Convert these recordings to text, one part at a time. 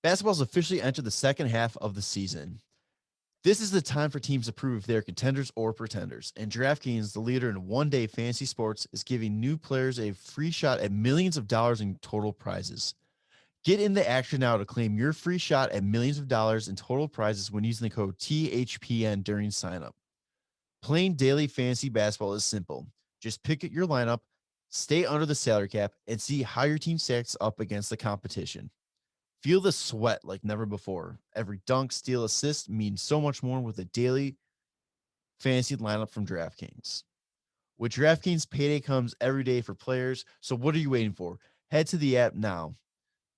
Basketball's officially entered the second half of the season. This is the time for teams to prove if they're contenders or pretenders. And DraftKings, the leader in one-day fantasy sports, is giving new players a free shot at millions of dollars in total prizes. Get in the action now to claim your free shot at millions of dollars in total prizes when using the code THPN during signup. Playing daily fantasy basketball is simple. Just pick your lineup, stay under the salary cap, and see how your team stacks up against the competition. Feel the sweat like never before. Every dunk, steal, assist means so much more with a daily fantasy lineup from DraftKings. With DraftKings, payday comes every day for players. So what are you waiting for? Head to the app now.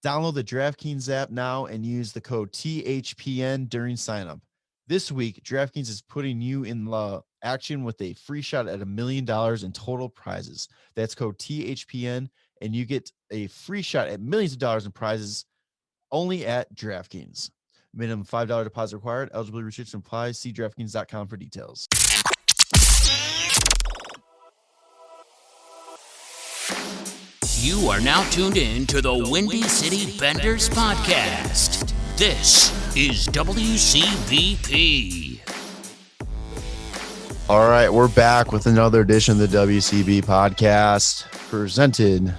Download the DraftKings app now and use the code THPN during signup. This week, DraftKings is putting you in the action with a free shot at $1 million in total prizes. That's code THPN, and you get a free shot at millions of dollars in prizes only at DraftKings. Minimum $5 deposit required. Eligibility restrictions apply. See DraftKings.com for details. You are now tuned in to the Windy City Benders podcast. This is WCBP. All right, we're back with another edition of the WCB podcast presented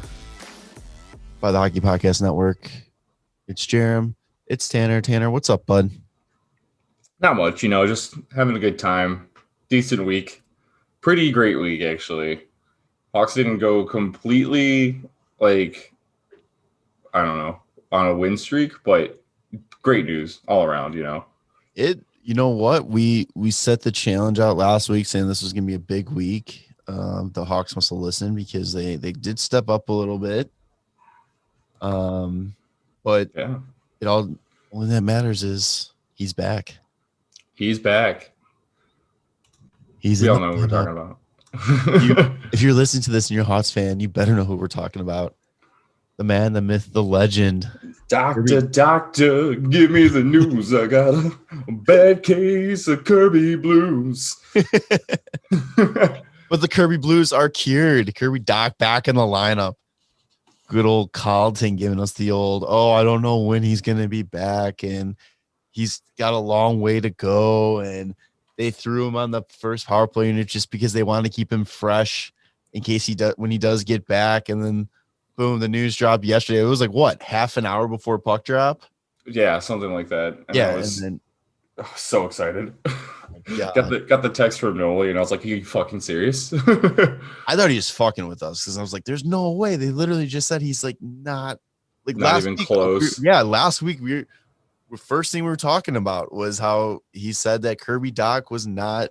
by the Hockey Podcast Network. It's Jarom. It's Tanner. Tanner, what's up, bud? Not much, just having a good time. Decent week. Pretty great week, actually. Hawks didn't go completely, on a win streak, but great news all around, You know what? We set the challenge out last week saying this was going to be a big week. The Hawks must have listened because they did step up a little bit. But yeah, only that matters is he's back. He's back. We all know what we're talking about. If you're listening to this and you're a Hawks fan, you better know who we're talking about. The man, the myth, the legend. Doctor, give me the news. I got a bad case of Kirby blues. But the Kirby blues are cured. Kirby Dach back in the lineup. Good old Carlton giving us the old, I don't know when he's going to be back. And he's got a long way to go. And they threw him on the first power play unit just because they wanted to keep him fresh in case when he does get back. And then, boom, the news dropped yesterday. It was half an hour before puck drop. Yeah, something like that. And I was so excited. Got the text from Noli, and I was like, "Are you fucking serious?" I thought he was fucking with us because I was like, "There's no way." They literally just said he's not even close. Last week the first thing we were talking about was how he said that Kirby Dach was not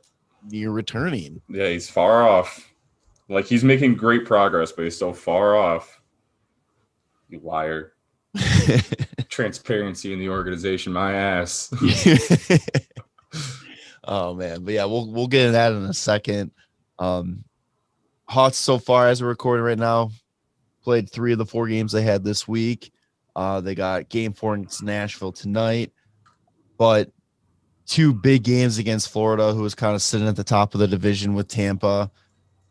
near returning. Yeah, he's far off. He's making great progress, but he's still far off. You liar. Transparency in the organization, my ass. Oh man, but yeah, we'll get into that in a second. Hawks so far as we're recording right now played 3 of the 4 games they had this week. They got game 4 against Nashville tonight, but 2 big games against Florida, who was kind of sitting at the top of the division with Tampa,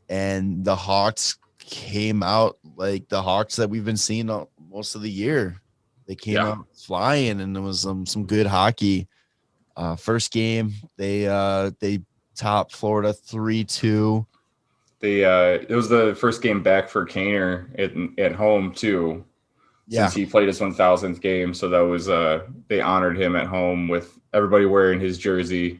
and the Hawks came out like the Hawks that we've been seeing most of the year. They came out flying, and it was some good hockey. First game, they topped Florida 3-2. It was the first game back for Kaner at home too. Yeah, since he played his 1,000th game, so that was they honored him at home with everybody wearing his jersey.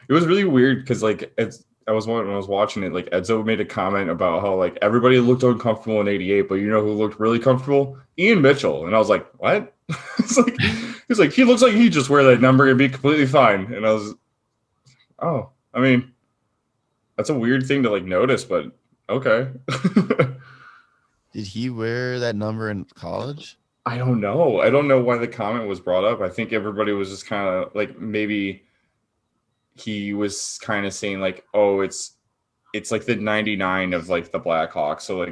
It was really weird because when I was watching it, Edzo made a comment about how everybody looked uncomfortable in '88, but you know who looked really comfortable? Ian Mitchell, and I was like, what? He's like, he looks like he just wear that number and be completely fine. And I was, that's a weird thing to notice, but okay. Did he wear that number in college? I don't know. I don't know why the comment was brought up. I think everybody was just kind of maybe he was kind of saying it's the 99 of the Blackhawks. So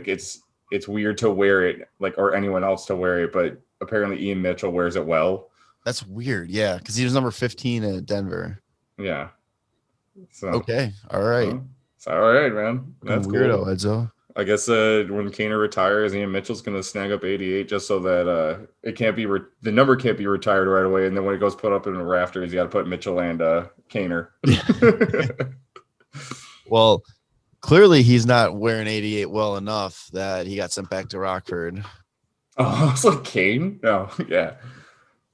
it's weird to wear it or anyone else to wear it, but apparently Ian Mitchell wears it well. That's weird. Yeah, because he was number 15 at Denver. Yeah. So okay, all right. It's all right, man. That's weirdo, cool. Edzo. I guess when Kaner retires, Ian Mitchell's going to snag up 88 just so that it can't be the number can't be retired right away. And then when it goes put up in the rafters, you got to put Mitchell and Kaner. Well, clearly he's not wearing 88 well enough that he got sent back to Rockford. Oh, it's like Kane? No, yeah,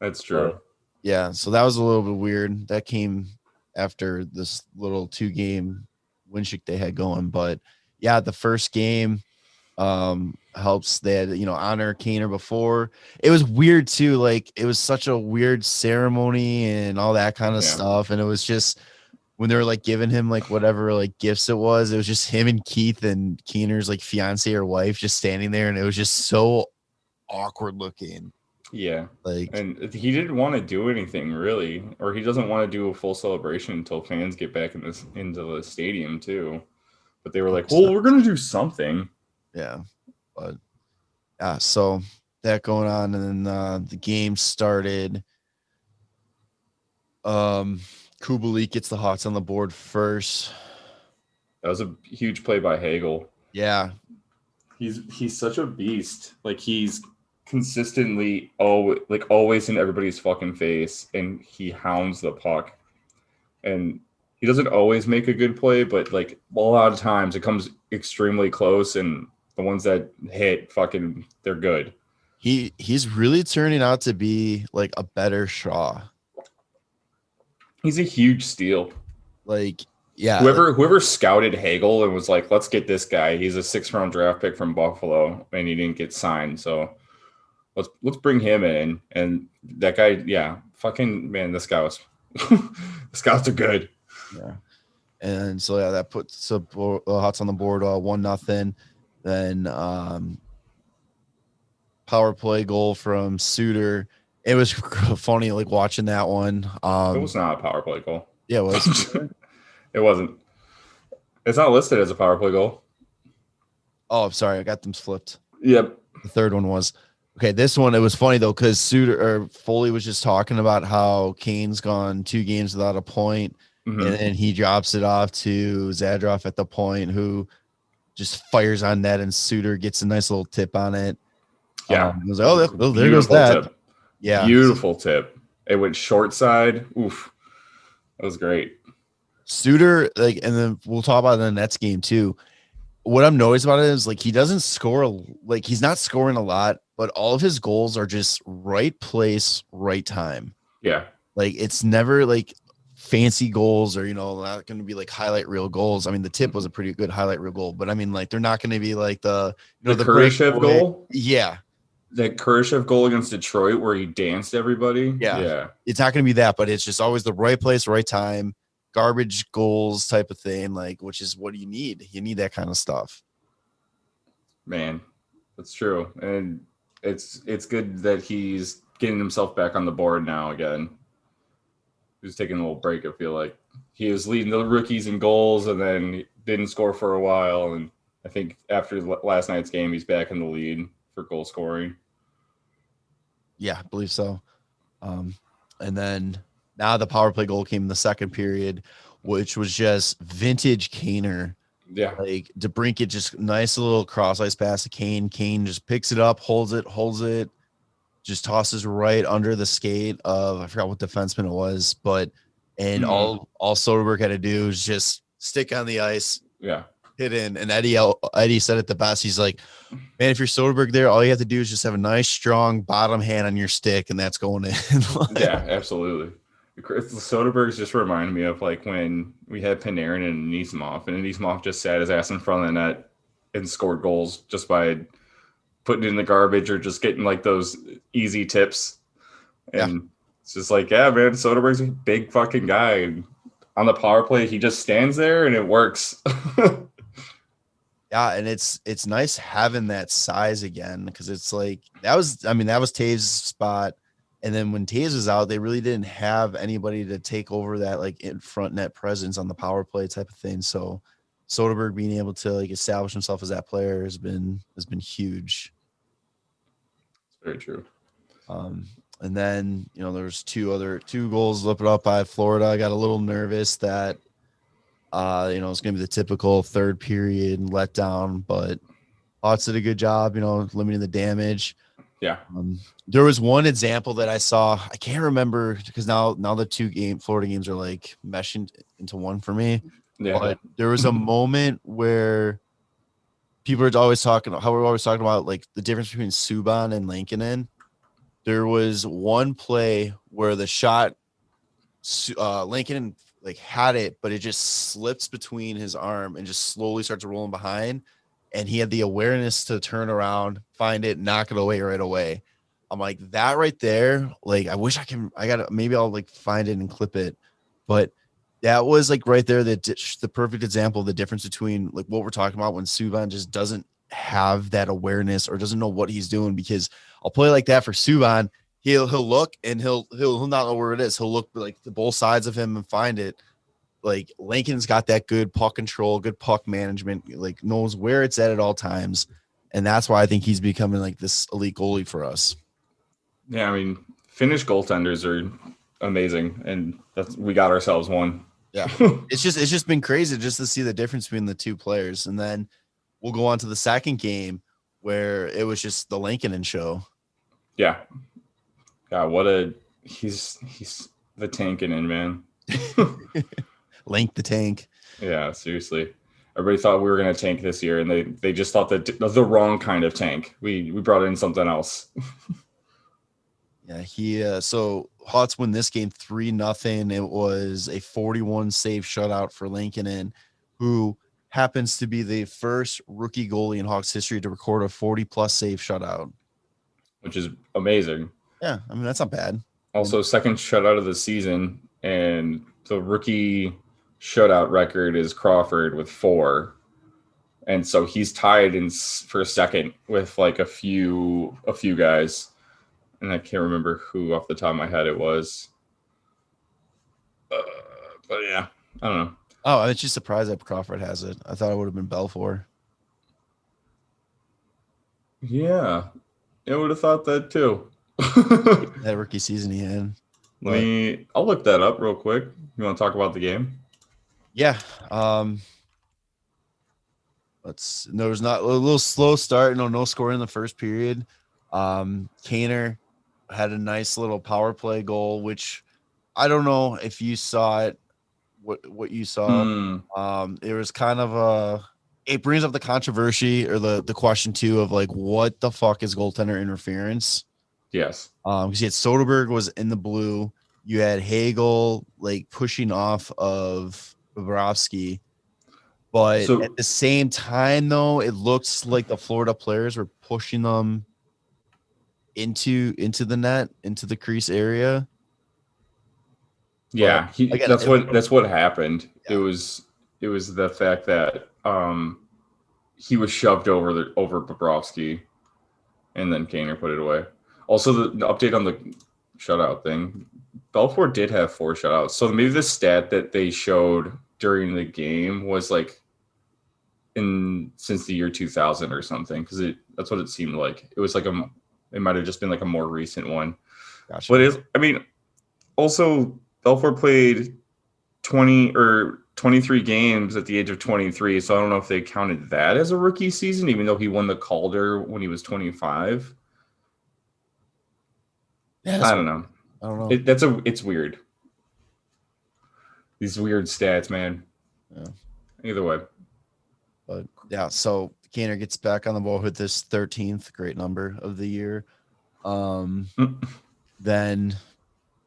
that's true. Yeah, so that was a little bit weird. That came after this little 2-game win streak they had going. But yeah, the first game helps. They had, honor Kaner before. It was weird too. Like, it was such a weird ceremony and all that kind of stuff. And it was just when they were like giving him like whatever like gifts it was just him and Keith and Keener's like fiance or wife just standing there, and it was just so awkward looking. Yeah, like, and he didn't want to do anything really, or he doesn't want to do a full celebration until fans get back into the stadium too. But they were like, "Well, we're gonna do something." Yeah, but yeah, so that going on, and then the game started. Kubalik gets the Hawks on the board first. That was a huge play by Hagel. Yeah, he's such a beast. Like, he's consistently always in everybody's fucking face, and he hounds the puck. And he doesn't always make a good play, but like a lot of times it comes extremely close, and the ones that hit they're good. He's really turning out to be like a better Shaw. He's a huge steal. Like, yeah, whoever scouted Hagel and was like, let's get this guy. He's a 6th-round draft pick from Buffalo, and he didn't get signed. So let's bring him in. And that guy, yeah, fucking man, this guy was the scouts are good. Yeah. And so yeah, that puts the Hawks on the board 1-0. Then power play goal from Suter. It was funny, like, watching that one. It was not a power play goal. Yeah, it was. It wasn't. It's not listed as a power play goal. Oh, I'm sorry. I got them flipped. Yep. The third one was. Okay, this one, it was funny, though, because Foley was just talking about how Kane's gone 2 games without a point, and then he drops it off to Zadroff at the point, who just fires on net, and Suter gets a nice little tip on it. Yeah. He was like, there goes that. Tip. Yeah. Beautiful tip. It went short side. Oof. That was great. Suter, like, and then we'll talk about it in the Nets game too. What I'm noticed about it is, like, he doesn't score, like, he's not scoring a lot, but all of his goals are just right place, right time. Yeah. Like, it's never like fancy goals or, not going to be like highlight reel goals. I mean, the tip was a pretty good highlight reel goal, but I mean, like, they're not going to be like the Kurashev goal. Yeah. That Kurashev goal against Detroit where he danced everybody. Yeah. It's not going to be that, but it's just always the right place, right time, garbage goals type of thing, like, which is what you need. You need that kind of stuff. Man, that's true. And it's good that he's getting himself back on the board now again. He's taking a little break, I feel like. He was leading the rookies in goals and then didn't score for a while. And I think after last night's game, he's back in the lead for goal scoring. Yeah, I believe so. And then now the power play goal came in the second period, which was just vintage Kaner. Yeah. Like, DeBrincat, just nice little cross ice pass to Kane. Kane just picks it up, holds it, just tosses right under the skate of, I forgot what defenseman it was, but all Soderberg had to do is just stick on the ice. Yeah. Hit in. And Eddie said it the best. He's like, man, if you're Soderberg there, all you have to do is just have a nice, strong bottom hand on your stick, and that's going in. Yeah, absolutely. Soderberg's just reminded me of like when we had Panarin and Anisimov just sat his ass in front of the net and scored goals just by putting it in the garbage or just getting like those easy tips. And it's just like, yeah, man, Soderberg's a big fucking guy. And on the power play, he just stands there and it works. Yeah, and it's nice having that size again, because it's like that was Taves' spot. And then when Taves was out, they really didn't have anybody to take over that like in front net presence on the power play type of thing. So Soderberg being able to like establish himself as that player has been huge. It's very true. And then, there's two goals lifted up by Florida. I got a little nervous that, it's going to be the typical third period letdown, but Hotz did a good job, limiting the damage. Yeah. There was one example that I saw. I can't remember because now the Florida games are like meshing into one for me. Yeah. But there was a moment where people are always talking about like the difference between Subban and Lankinen. There was one play where the shot, Lankinen like had it, but it just slips between his arm and just slowly starts rolling behind. And he had the awareness to turn around, find it, knock it away right away. I'm like, that right there. Like, I wish maybe I'll like find it and clip it. But that was like right there, the perfect example of the difference between like what we're talking about when Subban just doesn't have that awareness or doesn't know what he's doing, because I'll play like that for Subban. He'll look and he'll not know where it is. He'll look like to both sides of him and find it. Like Lankin's got that good puck control, good puck management, like knows where it's at all times. And that's why I think he's becoming like this elite goalie for us. Yeah, I mean, Finnish goaltenders are amazing, and we got ourselves one. Yeah. It's just been crazy just to see the difference between the two players. And then we'll go on to the second game where it was just the Lankinen show. Yeah. God, he's the Tankinen, man. Lank the tank. Yeah, seriously. Everybody thought we were going to tank this year, and they just thought that the wrong kind of tank. We brought in something else. Yeah, so Hotz win this game 3-0. It was a 41 save shutout for Lankinen, who happens to be the first rookie goalie in Hawks history to record a 40-plus save shutout. Which is amazing. Yeah, I mean, that's not bad. Also, second shutout of the season, and the rookie shutout record is Crawford with 4. And so he's tied for second with like a few guys. And I can't remember who off the top of my head it was. But yeah, I don't know. Oh, I'm just surprised that Crawford has it. I thought it would have been Belfour. Yeah, I would have thought that too. That rookie season he had. I'll look that up real quick. You want to talk about the game? Yeah. There was not a little slow start. No score in the first period. Kaner had a nice little power play goal, which I don't know if you saw it, what you saw. It was kind of it brings up the controversy or the question too of like, what the fuck is goaltender interference? Yes. Because you had Soderberg was in the blue. You had Hagel like pushing off of Bobrovsky. But at the same time, though, it looks like the Florida players were pushing them into the net, into the crease area. Yeah, that's what happened. Yeah. It was the fact that he was shoved over Bobrovsky, and then Kaner put it away. Also, the update on the shutout thing, Belfour did have 4 shutouts. So maybe the stat that they showed during the game was like since the year 2000 or something, because that's what it seemed like. It was like it might have just been like a more recent one. Gotcha. But also Belfour played 20 or 23 games at the age of 23, so I don't know if they counted that as a rookie season, even though he won the Calder when he was 25. Yeah, I don't know. It's weird. These weird stats, man. Yeah. Either way. But yeah, so Kaner gets back on the ball with this 13th great number of the year. Then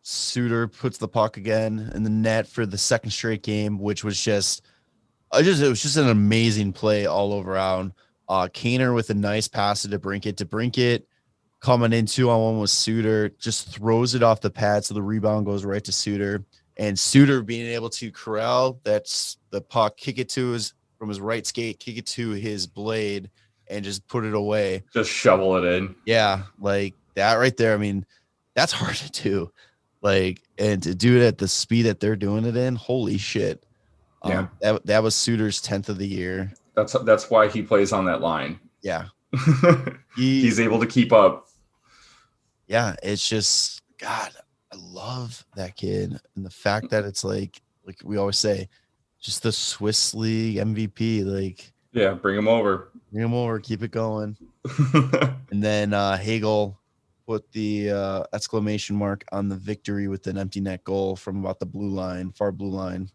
Suter puts the puck again in the net for the second straight game, which was it was just an amazing play all over around. Kaner with a nice pass to Brinkett coming in 2-on-1 with Suter, just throws it off the pad, so the rebound goes right to Suter. And Suter being able to corral that's the puck, kick it from his right skate, kick it to his blade, and just put it away. Just shovel it in. Yeah, like that right there. I mean, that's hard to do. Like, and to do it at the speed that they're doing it in, holy shit. Yeah. That was Suter's 10th of the year. That's why he plays on that line. Yeah. He's able to keep up. Yeah, it's just, God, I love that kid. And the fact that it's like we always say, just the Swiss League MVP. Like, yeah, bring him over. Bring him over, keep it going. And then Hagel put the exclamation mark on the victory with an empty net goal from about the far blue line.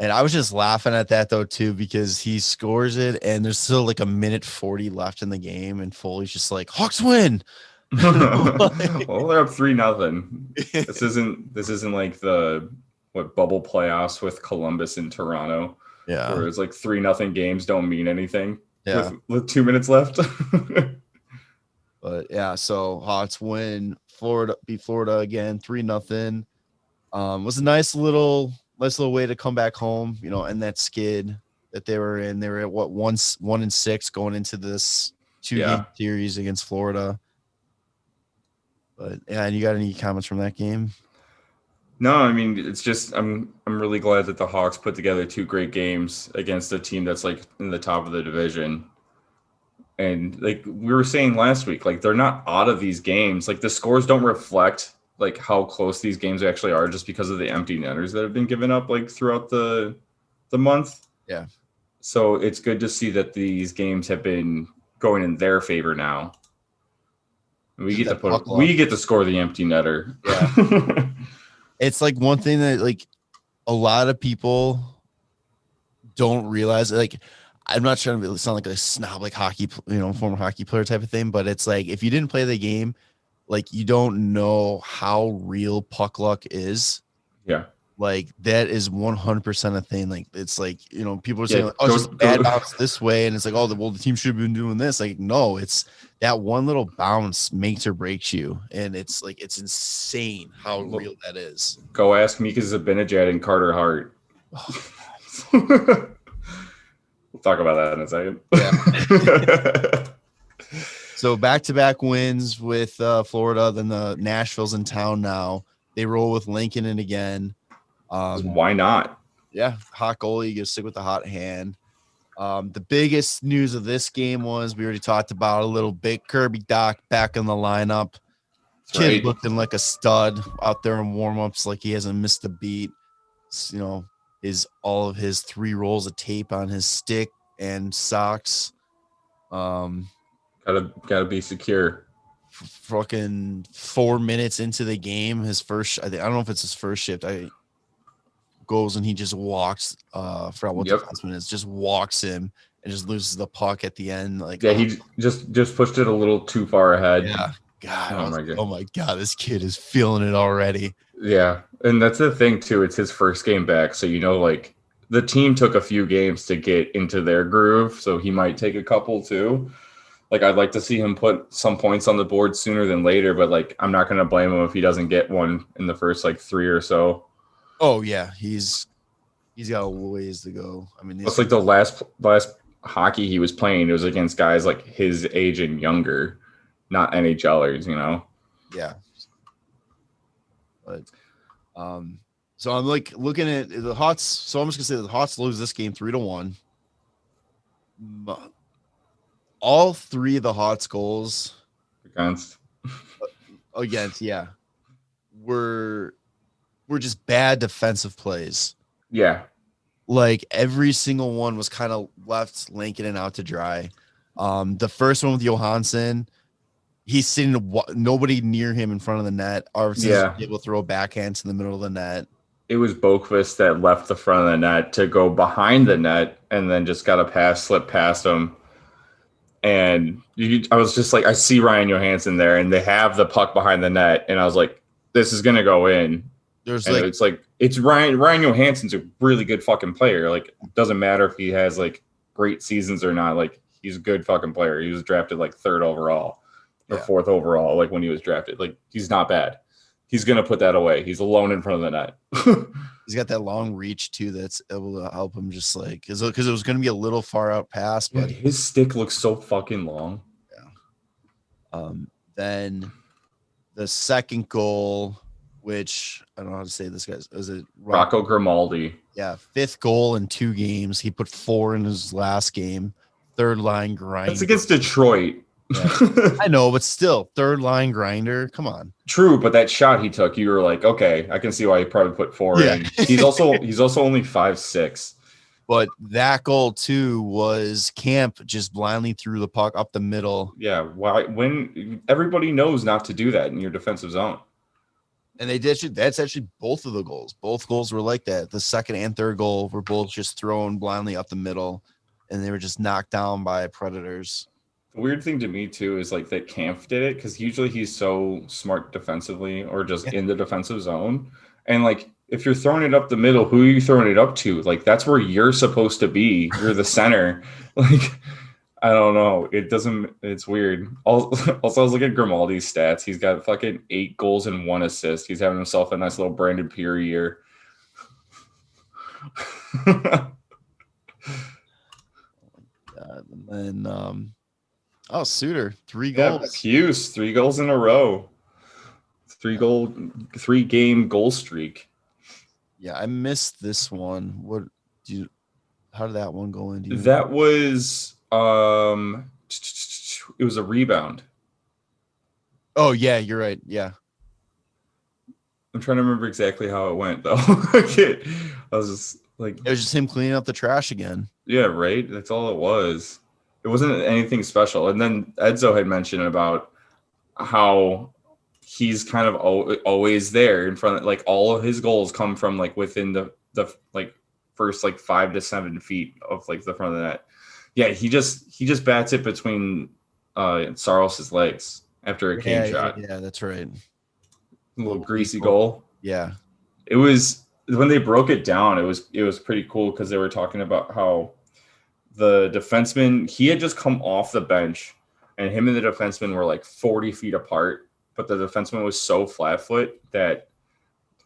And I was just laughing at that though too, because he scores it and there's still like a minute 40 left in the game, and Foley's just like, Hawks win. Well, they're up 3-0. This isn't like the bubble playoffs with Columbus and Toronto. Yeah. Where it's like 3-0 games don't mean anything. Yeah. With 2 minutes left. But yeah, so Hawks win. Beat Florida again, 3-0. Was a nice little way to come back home, and that skid that they were in. They were at 1-6 going into this 2-game series against Florida. But yeah, and you got any comments from that game? No, I mean, it's just I'm really glad that the Hawks put together 2 great games against a team that's like in the top of the division. And like we were saying last week, like they're not out of these games. Like the scores don't reflect like how close these games actually are, just because of the empty netters that have been given up like throughout the month. Yeah. So it's good to see that these games have been going in their favor now. We get to score the empty netter. Yeah. It's like one thing that like a lot of people don't realize. Like, I'm not trying to sound like a snob, like hockey, former hockey player type of thing, but it's like if you didn't play the game, like you don't know how real puck luck is. Yeah. Like that is 100% a thing. Like it's like, people are saying like, it's just bad bounce this way. And it's like, the team should have been doing this. Like, no, it's that one little bounce makes or breaks you. And it's like, it's insane how real that is. Go ask Mika Zibanejad and Carter Hart. We'll talk about that in a second. Yeah. So back-to-back wins with Florida. Then the Nashville's in town now. They roll with Lankinen again. Why not? Yeah, hot goalie. You get to stick with the hot hand. The biggest news of this game was we already talked about a little bit. Kirby Dach back in the lineup. Kid looking like a stud out there in warm-ups, like he hasn't missed a beat. Is all of his 3 rolls of tape on his stick and socks. Gotta be secure. Fucking 4 minutes into the game, his first. I don't know if it's his first shift. Goes and he just walks. Forgot what the defenseman is. Just walks him and just loses the puck at the end. Like he just pushed it a little too far ahead. Yeah. God. Oh my God. This kid is feeling it already. Yeah, and that's the thing too. It's his first game back, so like the team took a few games to get into their groove, so he might take a couple too. Like I'd like to see him put some points on the board sooner than later, but like I'm not going to blame him if he doesn't get one in the first like 3 or so. Oh yeah, he's got a ways to go. I mean, it's like the last hockey he was playing, it was against guys like his age and younger, not NHLers, Yeah. But so I'm like looking at the Hawks. So I'm just gonna say the Hawks lose this game 3-1. All 3 of the Hawks goals against were just bad defensive plays. Yeah, like every single one was kind of left Lankinen out to dry. The first one with Johansson. He's sitting nobody near him in front of the net. Arvidsson was able to throw a backhand to the middle of the net. It was Boqvist that left the front of the net to go behind the net and then just got a pass slip past him. And I was just like, I see Ryan Johansson there, and they have the puck behind the net, and I was like, this is gonna go in. It's Ryan Johansson's a really good fucking player. Like, it doesn't matter if he has like great seasons or not. Like, he's a good fucking player. He was drafted like 3rd overall. Or 4th overall, like when he was drafted. Like, he's not bad. He's going to put that away. He's alone in front of the net. He's got that long reach, too, that's able to help him just like – because it was going to be a little far out pass. But his stick looks so fucking long. Yeah. Then the second goal, which I don't know how to say this guy's – is it Rocco Grimaldi? Yeah, 5th goal in 2 games. He put 4 in his last game. 3rd line grind. That's against Detroit. Yeah. I know, but still, 3rd line grinder. Come on. True, but that shot he took, you were like, okay, I can see why he probably put 4 in. He's also only 5'6". But that goal too was Camp just blindly threw the puck up the middle. Yeah, why? When everybody knows not to do that in your defensive zone. And they did. That's actually both of the goals. Both goals were like that. The second and third goal were both just thrown blindly up the middle, and they were just knocked down by Predators. The weird thing to me too is like that Camp did it because usually he's so smart defensively or just in the defensive zone, and like if you're throwing it up the middle, who are you throwing it up to? Like that's where you're supposed to be. You're the center. Like I don't know. It doesn't. It's weird. Also, I was looking at Grimaldi's stats. He's got fucking 8 goals and 1 assist. He's having himself a nice little Brandon Peary year. And then, Suter, 3 goals. Hughes, 3 goals in a row. 3-game goal streak. Yeah, I missed this one. How did that one go in? That was it was a rebound. Oh yeah, you're right. Yeah. I'm trying to remember exactly how it went though. I was just like, it was just him cleaning up the trash again. Yeah, right. That's all it was. It wasn't anything special. And then Edzo had mentioned about how he's kind of always there in front of, like, all of his goals come from like within the like first like 5 to 7 feet of like the front of the net. Yeah, he just bats it between Saros's legs after a cane shot. Yeah, that's right. A little greasy goal. Yeah. It was, when they broke it down, it was pretty cool because they were talking about how the defenseman, he had just come off the bench and him and the defenseman were like 40 feet apart, but the defenseman was so flat foot that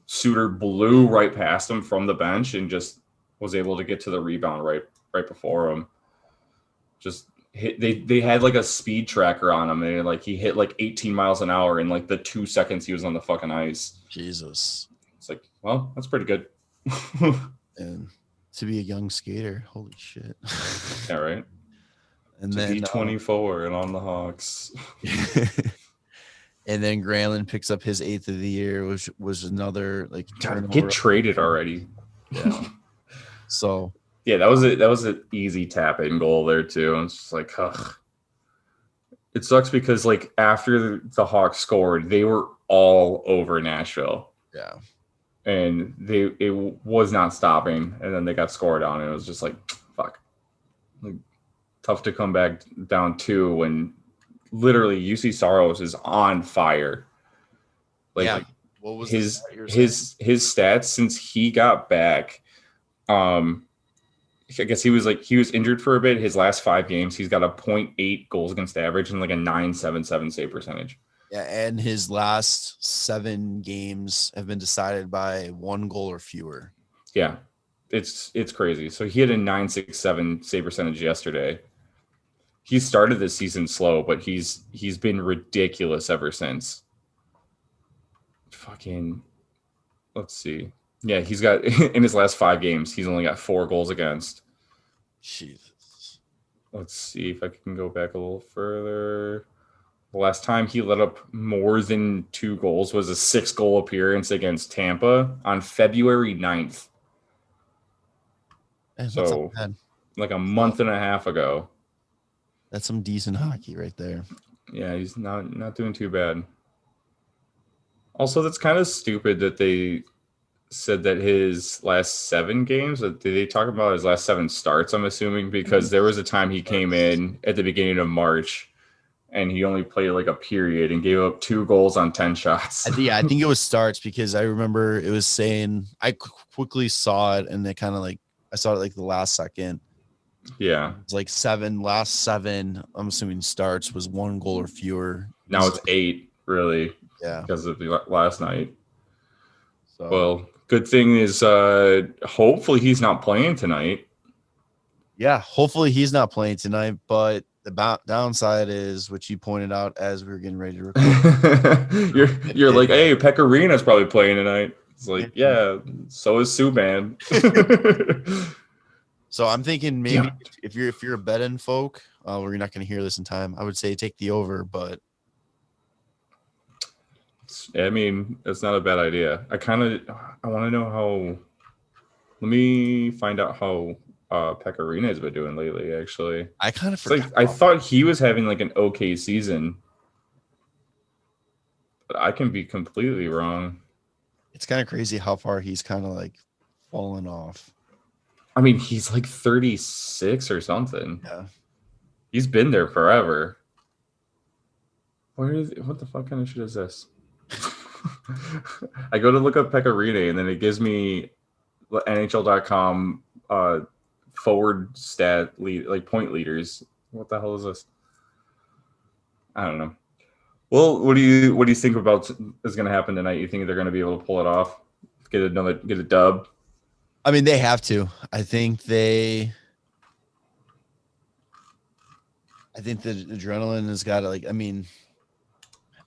Suter blew right past him from the bench and just was able to get to the rebound right before him. Just hit, they had like a speed tracker on him, and like he hit like 18 miles an hour in like the 2 seconds he was on the fucking ice. Jesus. It's like, well, that's pretty good. And to be a young skater, holy shit. Yeah, right. And to then be 24 and on the Hawks. And then Granlund picks up his 8th of the year, which was another like turnover. Get traded already. Yeah. So yeah, that was an easy tap in goal there too. And it's just like, ugh. It sucks because like after the Hawks scored, they were all over Nashville. Yeah. And it was not stopping, and then they got scored on, and it was just like, fuck. Like, tough to come back down 2 when literally UC Saros is on fire. Like, yeah. What was his stats since he got back? I guess he was injured for a bit. His last 5 games, he's got a 0.8 goals against average and like a 9.77 save percentage. Yeah, and his last 7 games have been decided by 1 goal or fewer. Yeah, it's crazy. So he had a 9.67 save percentage yesterday. He started this season slow, but he's been ridiculous ever since. Fucking, let's see. Yeah, he's got in his last 5 games, he's only got 4 goals against. Jesus. Let's see if I can go back a little further. The last time he let up more than 2 goals was a 6-goal appearance against Tampa on February 9th. So, like a month and a half ago. That's some decent hockey right there. Yeah, he's not doing too bad. Also, that's kind of stupid that they said that his last 7 games, did they talk about his last 7 starts, I'm assuming, because there was a time he came in at the beginning of March and he only played like a period and gave up 2 goals on 10 shots. Yeah, I think it was starts because I remember it was saying, I quickly saw it and it kind of like, I saw it like the last second. Yeah. It's like last 7, I'm assuming starts was 1 goal or fewer. Now it's 8, really. Yeah. Because of the last night. So, well, good thing is hopefully he's not playing tonight. Yeah, hopefully he's not playing tonight, but the downside is, which you pointed out as we were getting ready to record. you're like, hey, Pecorino's probably playing tonight. It's like, yeah, so is Subban. So I'm thinking maybe if you're a betting folk, you're not going to hear this in time, I would say take the over, but I mean, it's not a bad idea. I want to know how. Let me find out how Pecorino has been doing lately, actually. I kind of It's like I thought he was having like an okay season, but I can be completely wrong. It's kind of crazy how far he's kind of like fallen off. I mean, he's like 36 or something. Yeah. He's been there forever. What the fuck kind of shit is this? I go to look up Pecorino and then it gives me NHL.com forward stat lead, like point leaders. What the hell is this? I don't know. Well, what do you think about is going to happen tonight? You think they're going to be able to pull it off? Get a dub? I mean, they have to. I think the adrenaline has got to, like, I mean,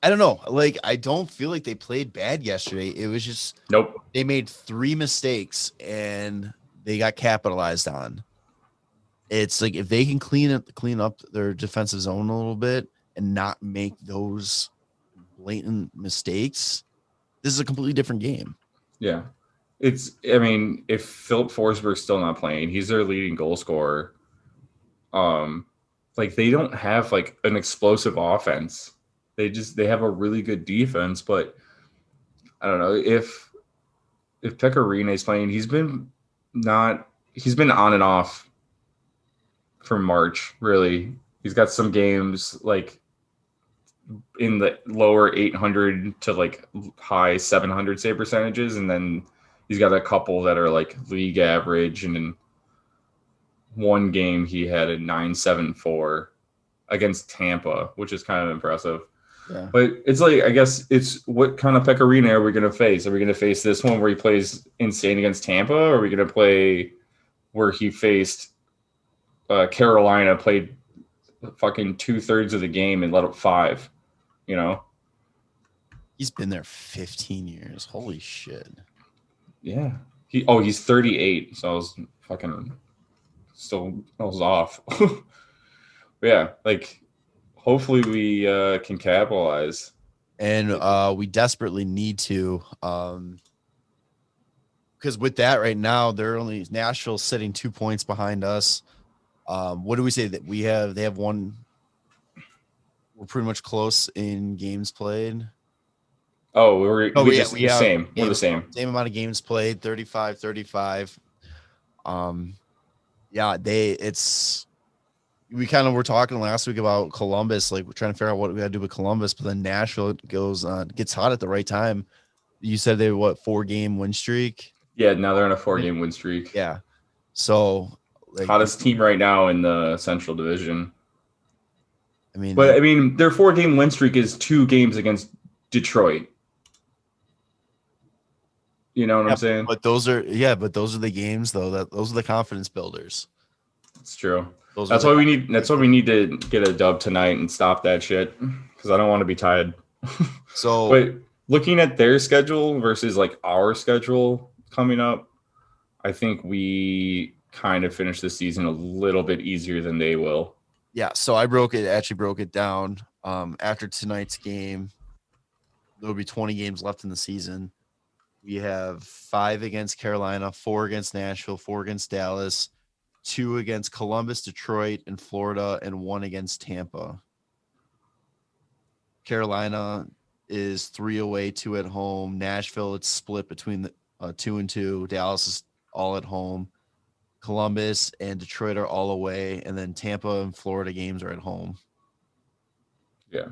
I don't know. Like, I don't feel like they played bad yesterday. It was just Nope. They made 3 mistakes and they got capitalized on. It's like if they can clean up their defensive zone a little bit and not make those blatant mistakes, this is a completely different game. Yeah. I mean, if Philip Forsberg's still not playing, he's their leading goal scorer. Like they don't have like an explosive offense. They have a really good defense, but I don't know if Pecorino is playing, he's been on and off from March, really. He's got some games like in the lower 800 to like high 700 save percentages, and then he's got a couple that are like league average, and in one game he had a 974 against Tampa, which is kind of impressive. Yeah. But it's like, I guess it's what kind of Pecorino are we going to face? Are we going to face this one where he plays insane against Tampa? Or are we going to play where he faced Carolina, played fucking 2/3 of the game and let up 5, you know? He's been there 15 years. Holy shit. Yeah. He's 38. So I was fucking I was off. But yeah, like hopefully we can capitalize. And we desperately need to, because with that right now, Nashville's sitting 2 points behind us. What do we say that they have one? We're pretty much close in games played. Oh, we're the same. We're the same. Same amount of games played, 35. Yeah, we kind of were talking last week about Columbus, like we're trying to figure out what we got to do with Columbus, but then Nashville gets hot at the right time. You said they were 4-game win streak? Yeah, now they're on a 4-game win streak. Yeah. So like, hottest team right now in the Central Division. I mean, their 4-game win streak is 2 games against Detroit. You know what I'm saying? But those are the games though. Those are the confidence builders. It's true. That's why we need to get a dub tonight and stop that shit, because I don't want to be tied. So, but looking at their schedule versus like our schedule coming up, I think we kind of finish the season a little bit easier than they will. Yeah. So I broke it down. After tonight's game, there will be 20 games left in the season. We have 5 against Carolina, 4 against Nashville, 4 against Dallas, 2 against Columbus, Detroit, and Florida, and 1 against Tampa. Carolina is 3 away, 2 at home. Nashville, it's split between the 2 and 2. Dallas is all at home. Columbus and Detroit are all away, and then Tampa and Florida games are at home. Yeah.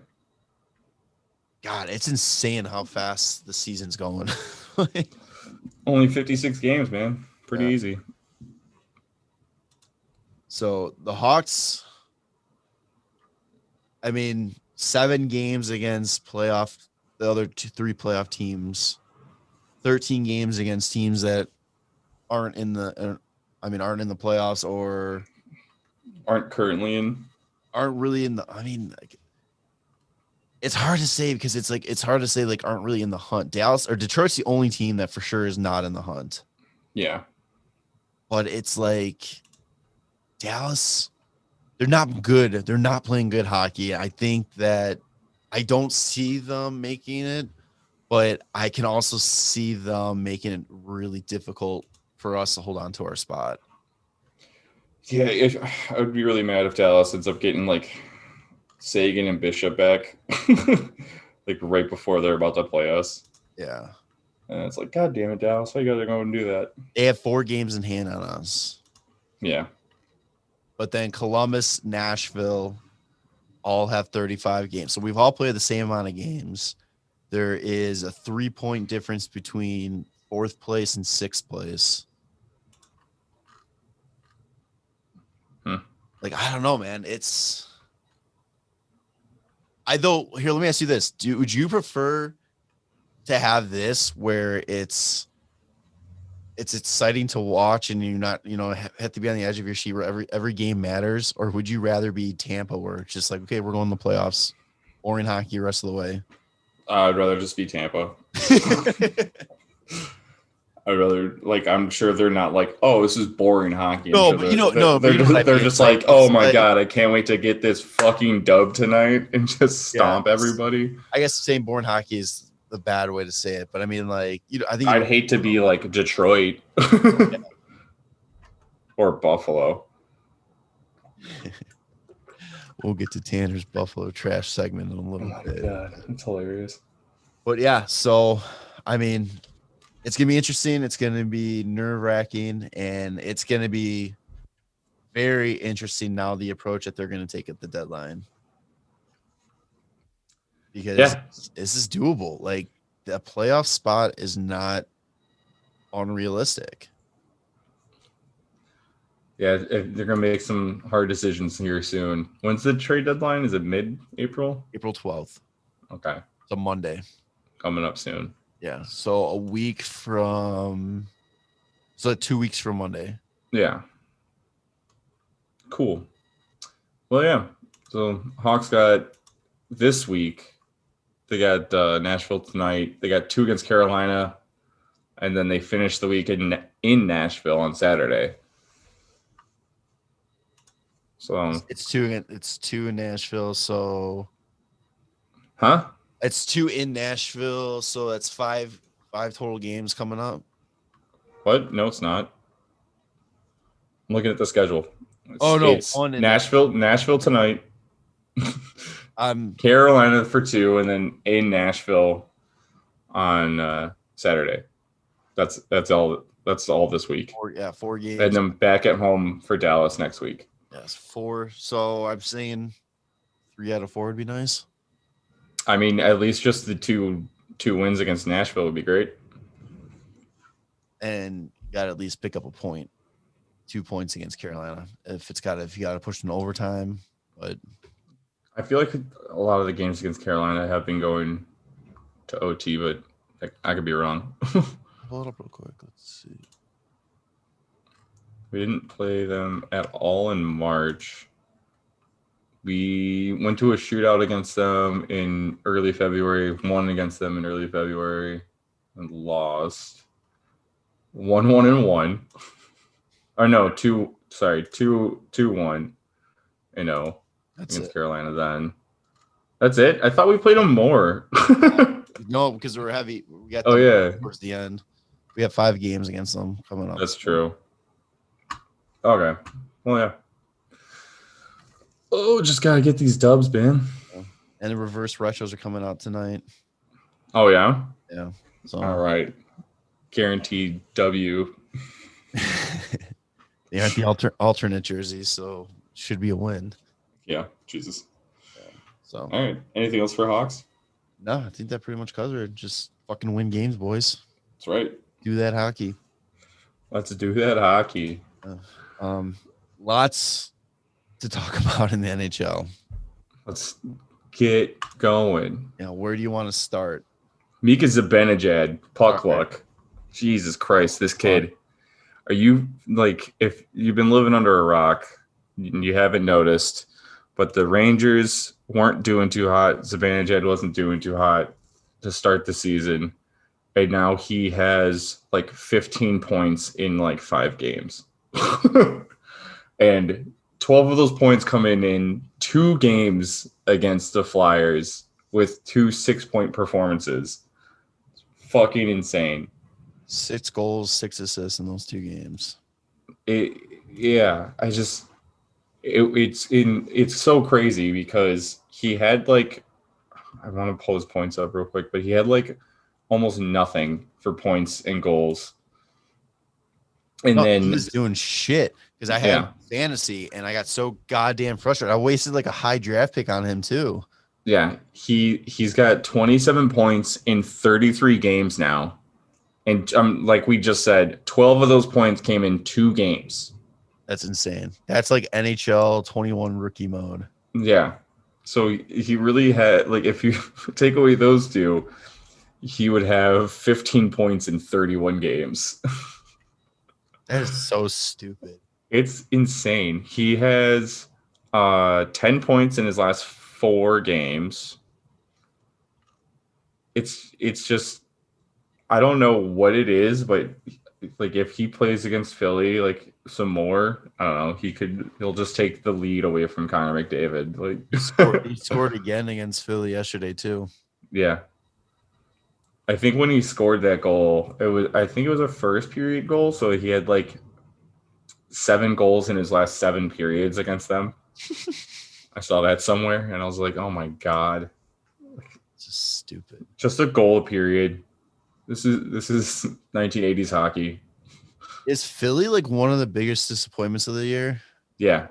God, it's insane how fast the season's going. Only 56 games, man. Pretty easy. So the Hawks, 7 games against the other 3 playoff teams, 13 games against teams that aren't in the playoffs or aren't currently in, aren't really in the, it's hard to say because it's hard to say like aren't really in the hunt. Dallas or Detroit's the only team that for sure is not in the hunt. Yeah. But it's like Dallas, they're not good. They're not playing good hockey. I think that I don't see them making it, but I can also see them making it really difficult for us to hold on to our spot. Yeah, I would be really mad if Dallas ends up getting like Sagan and Bishop back, like right before they're about to play us. Yeah. And it's like, God damn it, Dallas, why you gotta go and do that? They have 4 games in hand on us. Yeah. But then Columbus, Nashville all have 35 games. So we've all played the same amount of games. There is a 3-point difference between 4th place and 6th place. Like, I don't know, man. Here, let me ask you this. Would you prefer to have this where it's exciting to watch and you're not, have to be on the edge of your seat where every game matters? Or would you rather be Tampa where it's just like, okay, we're going to the playoffs, boring hockey the rest of the way? I'd rather just be Tampa. I'd rather, like, I'm sure they're not like, oh, this is boring hockey. No, sure they're just like, oh my God, I can't wait to get this fucking dub tonight and just stomp everybody. I guess saying boring hockey is the bad way to say it, but I mean, like, I think I'd hate to be like Detroit or Buffalo. We'll get to Tanner's Buffalo trash segment in a little bit. God, it's hilarious. But yeah, so I mean, it's gonna be interesting. It's gonna be nerve-wracking, and it's gonna be very interesting now the approach that they're gonna take at the deadline. Because this is doable. Like, the playoff spot is not unrealistic. Yeah, they're gonna make some hard decisions here soon. When's the trade deadline? Is it mid-April? April 12th. Okay. It's a Monday. Coming up soon. Yeah. So 2 weeks from Monday. Yeah. Cool. Well, yeah. So Hawks got this week. They got Nashville tonight. They got 2 against Carolina, and then they finish the week in Nashville on Saturday. So it's 2 in Nashville. So, It's 2 in Nashville. So that's 5 total games coming up. What? No, it's not. I'm looking at the schedule. It's Nashville tonight. Carolina for 2, and then in Nashville on Saturday. That's all. That's all this week. 4 games, and then back at home for Dallas next week. Yes, 4. So I'm saying 3 out of 4 would be nice. I mean, at least just the two wins against Nashville would be great. And you got to at least pick up a point, 2 points against Carolina. If you got to push an overtime, but I feel like a lot of the games against Carolina have been going to OT, but I could be wrong. Hold up real quick. Let's see. We didn't play them at all in March. We went to a shootout against them in early February, won against them in early February, and lost. 1-1-1. Or no, 2-1. Against Carolina then. That's it? I thought we played them more. No, because we're heavy. We got towards the end. We have 5 games against them coming up. That's true. Okay. Well, yeah. Oh, just got to get these dubs, man. And the reverse retros are coming out tonight. Oh, yeah? Yeah. So. All right. Guaranteed W. They aren't the alternate jerseys, so should be a win. Yeah. Jesus. Yeah, so. All right. Anything else for Hawks? No, I think that pretty much covers it. Just fucking win games, boys. That's right. Do that hockey. Let's do that hockey. Lots to talk about in the NHL. Let's get going. Yeah, where do you want to start? Mika Zibanejad, puck luck. Jesus Christ, this kid. Are you like, if you've been living under a rock, you haven't noticed, but the Rangers weren't doing too hot. Zibanejad wasn't doing too hot to start the season. And now he has like 15 points in like 5 games. And 12 of those points come in 2 games against the Flyers with 2 6-point performances. It's fucking insane. 6 goals, 6 assists in those 2 games. Yeah, it's so crazy because he had like, I want to pull his points up real quick, but he had like almost nothing for points and goals. And No, he then, was doing shit because I had yeah, fantasy and I got so goddamn frustrated. I wasted like a high draft pick on him too. yeah, he's got 27 points in 33 games now. And like we just said, 12 of those points came in 2 games. That's insane. That's like NHL 21 rookie mode. Yeah. So he really had, like, if you take away those two, he would have 15 points in 31 games. That is so stupid. It's insane. He has 10 points in his last 4 games. It's just, I don't know what it is, but like if he plays against Philly like some more, I don't know, he'll just take the lead away from Connor McDavid. He scored again against Philly yesterday too. Yeah. I think when he scored that goal, I think it was a first period goal, so he had like 7 goals in his last 7 periods against them. I saw that somewhere and I was like, "Oh my god." It's just stupid. Just a goal a period. This is 1980s hockey. Is Philly like one of the biggest disappointments of the year? Yeah.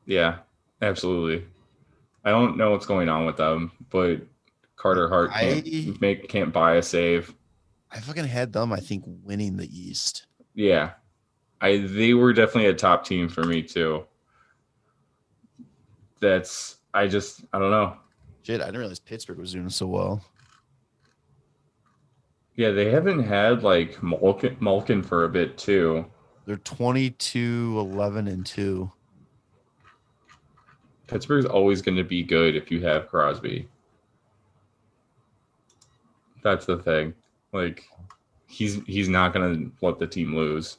Yeah, absolutely. I don't know what's going on with them, but Carter Hart can't buy a save. I fucking had them, I think, winning the East. Yeah. They were definitely a top team for me too. I don't know. Shit, I didn't realize Pittsburgh was doing so well. Yeah, they haven't had like Malkin for a bit too. They're 22-11-2. Pittsburgh's always going to be good if you have Crosby. That's the thing. Like, he's not going to let the team lose.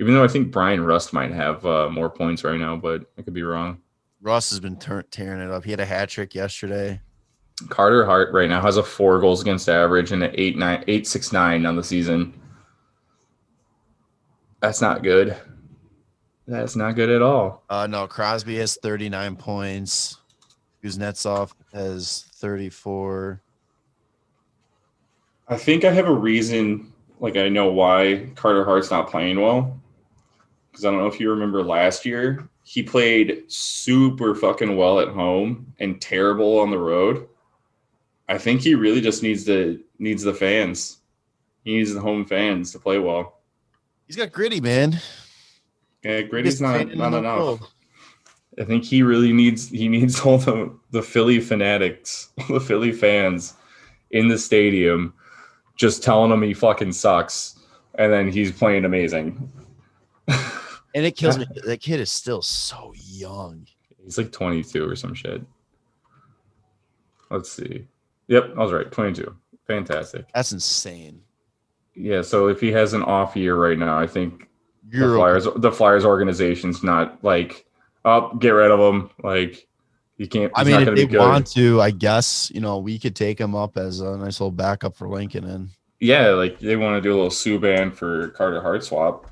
Even though I think Brian Rust might have more points right now, but I could be wrong. Russ has been tearing it up. He had a hat trick yesterday. Carter Hart right now has a 4 goals against average and an 8.69 on the season. That's not good. That's not good at all. No, Crosby has 39 points. Kuznetsov has 34. I think I have a reason. Like, I know why Carter Hart's not playing well. Because I don't know if you remember last year, he played super fucking well at home and terrible on the road. I think he really just needs the fans. He needs the home fans to play well. He's got gritty, man. Yeah, gritty's not enough. I think he really needs all the Philly fanatics, the Philly fans in the stadium just telling him he fucking sucks, and then he's playing amazing. And it kills me. That kid is still so young. He's like 22 or some shit. Let's see. Yep, I was right. 22. Fantastic. That's insane. Yeah, so if he has an off year right now, I think the Flyers organization's not like, oh, get rid of him. Like, he can't. I mean, if they want to, I guess, we could take him up as a nice little backup for Lankinen. Yeah, like they want to do a little Subban for Carter Hart swap.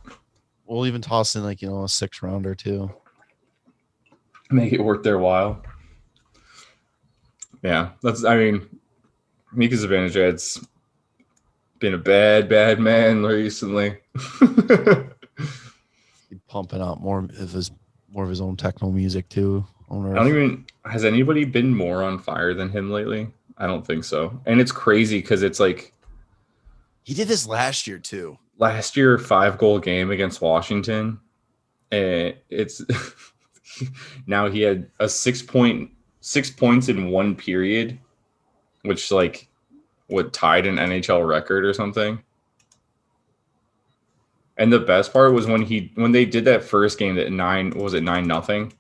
We'll even toss in like, a 6th rounder too. Make it worth their while. Yeah, Mika Zibanejad's been a bad man recently. Pumping out more of his own techno music too. Has anybody been more on fire than him lately? I don't think so. And it's crazy because it's like he did this last year too. Last year, 5-goal game against Washington. And it's now he had a 6 points in 1 period, which like what tied an NHL record or something. And the best part was when they did that first game at 9-0.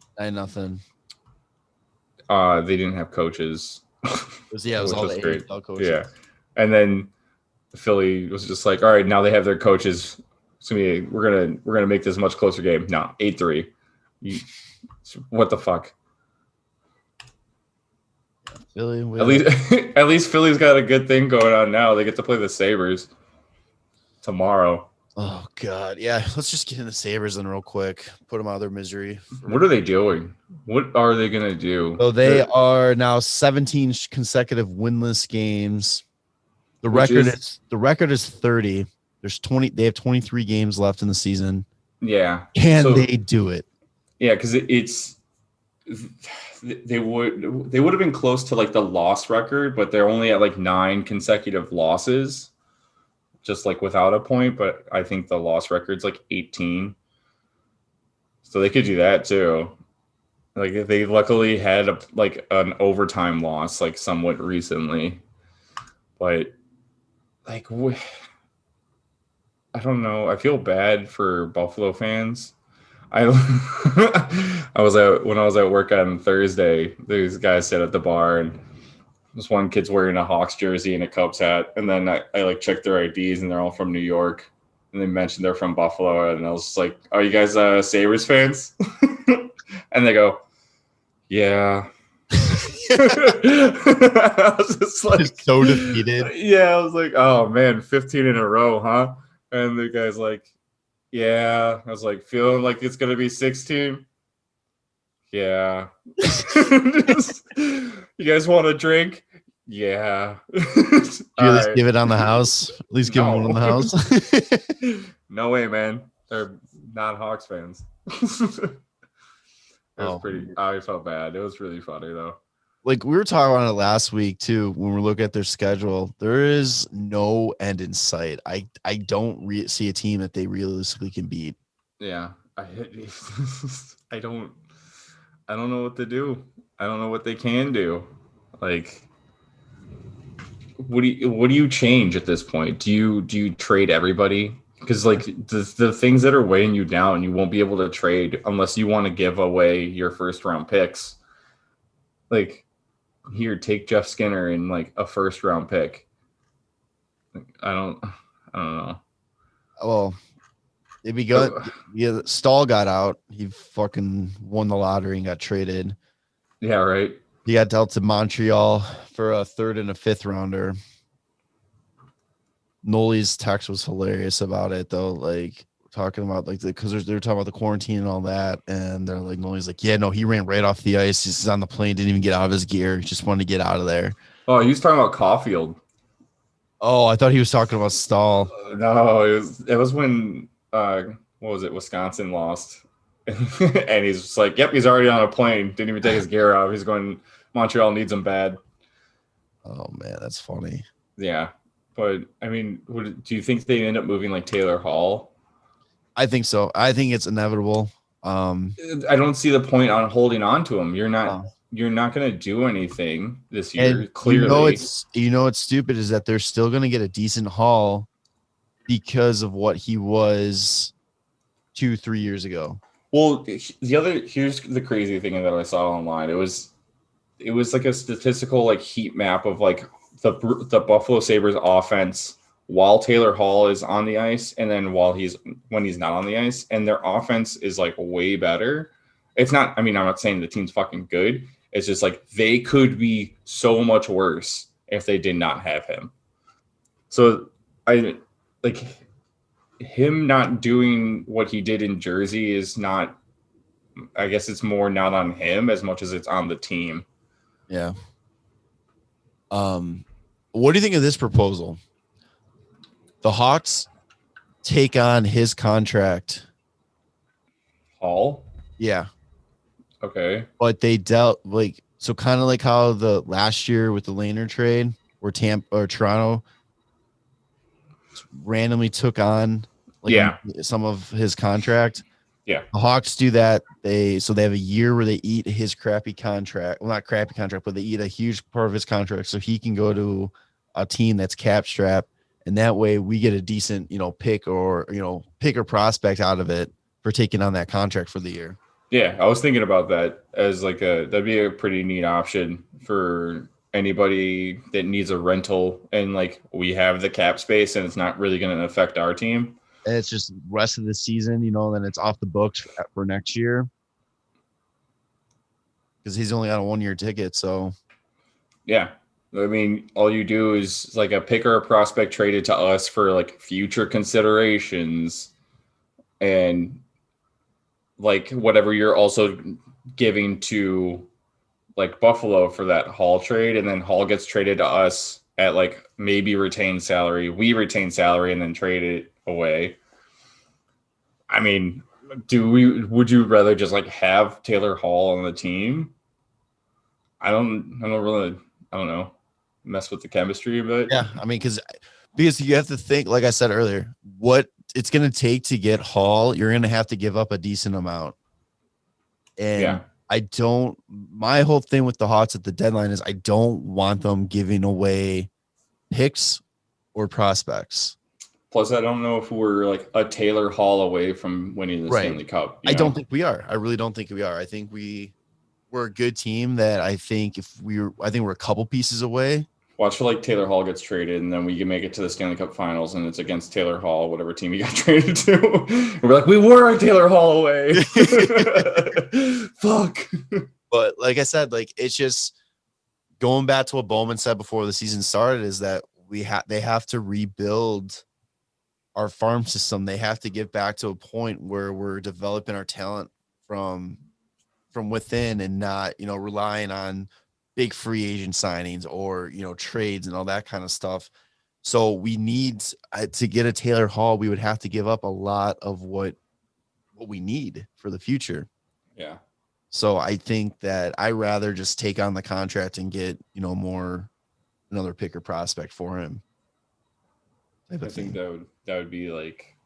9-0. They didn't have coaches. It was all the AHL coaches. Yeah. And then Philly was just like, all right, now they have their coaches. So we're gonna make this a much closer game. No, 8-3. What the fuck? Philly, at least Philly's got a good thing going on now. They get to play the Sabres tomorrow. Oh God, yeah. Let's just get into Sabres then real quick. Put them out of their misery. What are they doing? What are they gonna do? So they are now 17 consecutive winless games. The record is 30. There's 20. They have 23 games left in the season. Yeah. Can they do it? Yeah, because it's they would have been close to like the loss record, but they're only at like 9 consecutive losses, just like without a point. But I think the loss record's like 18, so they could do that too. Like they luckily had an overtime loss like somewhat recently, but like I don't know. I feel bad for Buffalo fans. I I was when I was at work on Thursday. These guys sit at the bar, and this one kid's wearing a Hawks jersey and a Cubs hat. And then I like checked their IDs, and they're all from New York. And they mentioned they're from Buffalo, and I was just like, "Are you guys Sabres fans?" And they go, "Yeah." I was just like so defeated. Yeah, I was like, "Oh man, 15 in a row, huh?" And the guy's like, "Yeah." I was like, "Feeling like it's gonna be 16." Yeah. You guys want a drink? Yeah. Do you at least give it on the house? At least give them one on the house. No way, man. They're not Hawks fans. It was pretty. I felt bad. It was really funny though. Like we were talking about it last week too. When we look at their schedule, there is no end in sight. I don't see a team that they realistically can beat. Yeah, I don't know what to do. I don't know what they can do. Like, what do you change at this point? Do you trade everybody? Because like the things that are weighing you down, you won't be able to trade unless you want to give away your first round picks. Like, here, take Jeff Skinner in like a first round pick. Like, I don't know. Well, it'd be good. Yeah, Stahl got out. He fucking won the lottery and got traded. Yeah, right. He got dealt to Montreal for a 3rd and a 5th rounder. Noli's text was hilarious about it though, like talking about like because they're talking about the quarantine and all that, and they're like Noli's like, yeah, no, he ran right off the ice. He's on the plane, didn't even get out of his gear. He just wanted to get out of there. Oh, he was talking about Caulfield. Oh, I thought he was talking about Stahl. No, it was when what was it? Wisconsin lost, and he's just like, "Yep, he's already on a plane. Didn't even take his gear off. He's going. Montreal needs him bad." Oh man, that's funny. Yeah, but I mean, do you think they end up moving like Taylor Hall? I think so. I think it's inevitable. I don't see the point on holding on to him. You're not going to do anything this year. And clearly, what's stupid is that they're still going to get a decent haul because of what he was 2-3 years ago. Well, here's the crazy thing that I saw online. It was like a statistical like heat map of like the Buffalo Sabres offense while Taylor Hall is on the ice, and then when he's not on the ice, and their offense is like way better. It's not. I mean, I'm not saying the team's fucking good. It's just like they could be so much worse if they did not have him. So I like him not doing what he did in Jersey is not. I guess it's more not on him as much as it's on the team. Yeah. What do you think of this proposal? The Hawks take on his contract. Hall? Yeah. Okay. But they dealt kind of like how the last year with the Laner trade where Toronto randomly took on some of his contract. Yeah. The Hawks do that. They have a year where they eat his crappy contract. Well, not crappy contract, but they eat a huge part of his contract so he can go to a team that's cap strapped. And that way we get a decent, pick or prospect out of it for taking on that contract for the year. Yeah, I was thinking about that as that'd be a pretty neat option for anybody that needs a rental, and like we have the cap space and it's not really going to affect our team. And it's just rest of the season, then it's off the books for next year. Because he's only on a 1-year ticket, so yeah. I mean, all you do is like a pick or a prospect traded to us for like future considerations, and like whatever you're also giving to like Buffalo for that Hall trade, and then Hall gets traded to us at like maybe retained salary. We retain salary and then trade it away. I mean, would you rather just like have Taylor Hall on the team? I don't know, mess with the chemistry, but Yeah, I mean, because you have to think, like I said earlier, what it's going to take to get Hall. You're going to have to give up a decent amount, and yeah. my whole thing with the Hawks at the deadline is I don't want them giving away picks or prospects. Plus, I don't know if we're like a Taylor Hall away from winning the Stanley Cup. I don't think we are. I really don't think we are. I think we're a good team that I think we're a couple pieces away. Watch for like Taylor Hall gets traded, and then we can make it to the Stanley Cup Finals, and it's against Taylor Hall, whatever team he got traded to. And we're like, we were a Taylor Hall away. Fuck. But like I said, like it's just going back to what Bowman said before the season started is that they have to rebuild our farm system. They have to get back to a point where we're developing our talent from within and not, relying on big free agent signings or, trades and all that kind of stuff. So we need to get a Taylor Hall. We would have to give up a lot of what we need for the future. Yeah. So I think that I rather just take on the contract and get, another picker prospect for him. I think that would be like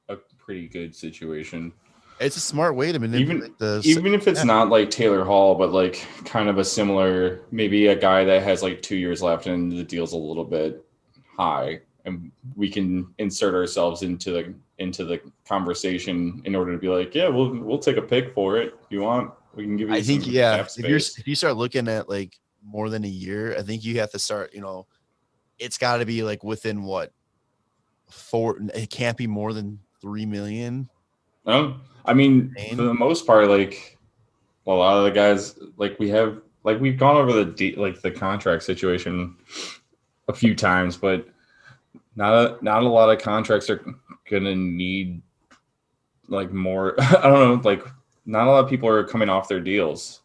a pretty good situation. It's a smart way to manipulate even if it's not like Taylor Hall, but like kind of a similar, maybe a guy that has like 2 years left and the deal's a little bit high, and we can insert ourselves into the conversation in order to be like, yeah, we'll take a pick for it. If you want, we can give you. I think if you start looking at like more than a year, I think you have to start. It's got to be like within what. It can't be more than $3 million. I mean, for the most part, like a lot of the guys, like we've gone over the contract situation a few times, but not a lot of contracts are gonna need like more. I don't know, like not a lot of people are coming off their deals.